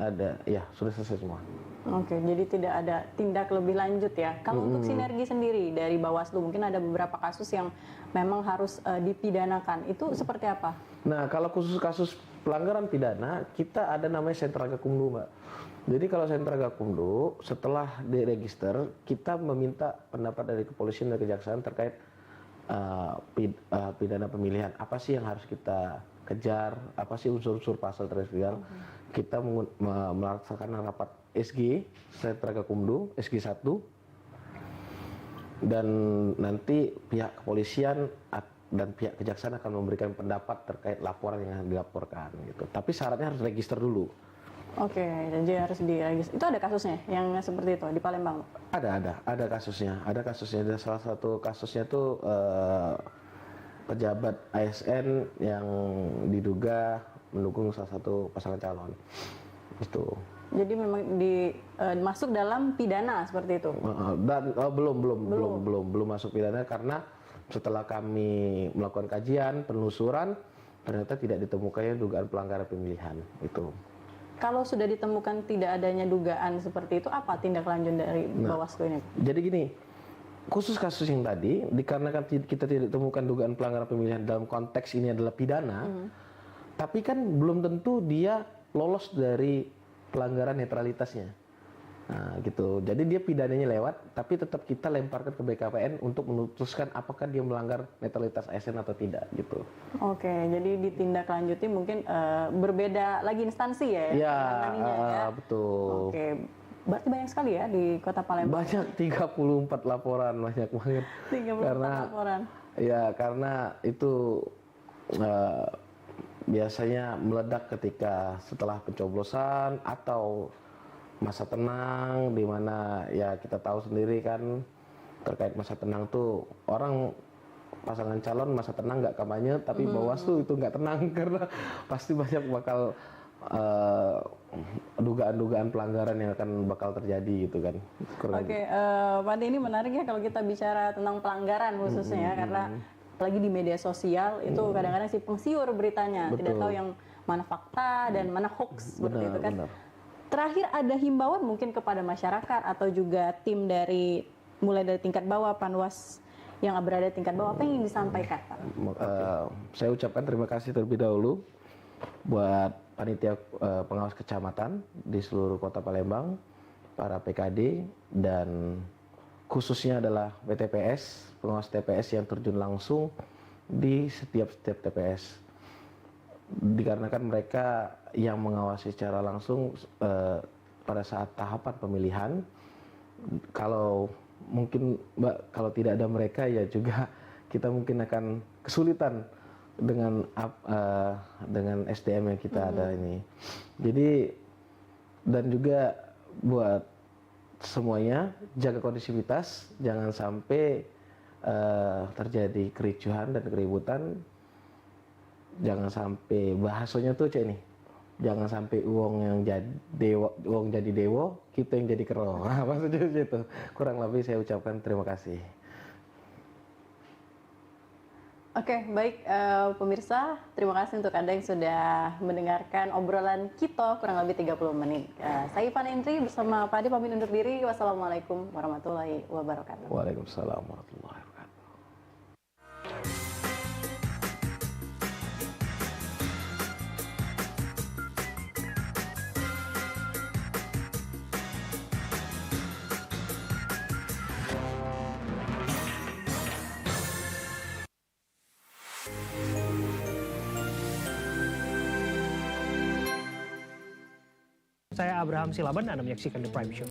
sudah selesai semua. Oke, jadi tidak ada tindak lebih lanjut ya. Kalau untuk sinergi sendiri dari Bawaslu, mungkin ada beberapa kasus yang memang harus dipidanakan. Itu seperti apa? Nah, kalau khusus kasus pelanggaran pidana, kita ada namanya Sentra Gakumdu, Mbak. Jadi kalau Sentra Gakumdu, setelah diregister, kita meminta pendapat dari kepolisian dan kejaksaan terkait pidana pemilihan. Apa sih yang harus kita kejar? Apa sih unsur-unsur pasal terkait? Kita melaksanakan rapat SG, Sentra Gakumdu, SG 1, dan nanti pihak kepolisian dan pihak kejaksaan akan memberikan pendapat terkait laporan yang dilaporkan gitu. Tapi syaratnya harus register dulu. Oke, jadi harus diregister. Itu ada kasusnya yang seperti itu di Palembang? Ada kasusnya. Ada salah satu kasusnya tuh pejabat ASN yang diduga mendukung salah satu pasangan calon. Itu. Jadi memang masuk dalam pidana seperti itu. Dan belum masuk pidana karena setelah kami melakukan kajian, penelusuran, ternyata tidak ditemukannya dugaan pelanggaran pemilihan itu. Kalau sudah ditemukan tidak adanya dugaan seperti itu, apa tindak lanjut dari Bawaslu ini? Jadi gini, khusus kasus yang tadi, dikarenakan kita tidak ditemukan dugaan pelanggaran pemilihan dalam konteks ini adalah pidana, tapi kan belum tentu dia lolos dari pelanggaran netralitasnya. Nah, gitu. Jadi dia pidananya lewat, tapi tetap kita lemparkan ke BKPN untuk memutuskan apakah dia melanggar netralitas ASN atau tidak, gitu. Oke, jadi ditindaklanjuti mungkin berbeda lagi instansi ya? Ya, betul. Oke, berarti banyak sekali ya di Kota Palembang? Banyak, 34 laporan, banyak banget. 34 laporan? Ya, karena itu biasanya meledak ketika setelah pencoblosan atau masa tenang, di mana ya kita tahu sendiri kan terkait masa tenang tuh orang pasangan calon masa tenang nggak kampanye, tapi Bawaslu itu nggak tenang karena pasti banyak bakal dugaan-dugaan pelanggaran yang akan bakal terjadi gitu kan. Oke, Pak Ade, ini menarik ya kalau kita bicara tentang pelanggaran khususnya ya, karena apalagi di media sosial itu kadang-kadang simpang siur beritanya. Betul. Tidak tahu yang mana fakta dan mana hoax seperti itu kan. Benar. Terakhir ada himbauan mungkin kepada masyarakat atau juga tim dari mulai dari tingkat bawah, Panwas yang berada di tingkat bawah, apa yang ingin disampaikan, Pak? Saya ucapkan terima kasih terlebih dahulu buat panitia pengawas kecamatan di seluruh Kota Palembang, para PKD, dan khususnya adalah PTPS, pengawas TPS yang terjun langsung di setiap TPS. Dikarenakan mereka yang mengawasi secara langsung pada saat tahapan pemilihan. Kalau mungkin Mbak, kalau tidak ada mereka ya juga kita mungkin akan kesulitan dengan SDM yang kita ada ini. Jadi dan juga buat semuanya jaga kondisivitas, jangan sampai terjadi kericuhan dan keributan. Jangan sampai bahasanya tuh cek nih, jangan sampai uang yang jadi dewo, kita yang jadi kero. Nah, maksudnya itu. Kurang lebih saya ucapkan terima kasih. Oke, baik pemirsa, terima kasih untuk Anda yang sudah mendengarkan obrolan kita kurang lebih 30 menit. Saya Ivana Indri bersama Pak Ade pamit undur diri. Wassalamualaikum warahmatullahi wabarakatuh. Waalaikumsalam warahmatullahi wabarakatuh. Saya Abraham Silaban, Anda menyaksikan The Prime Show.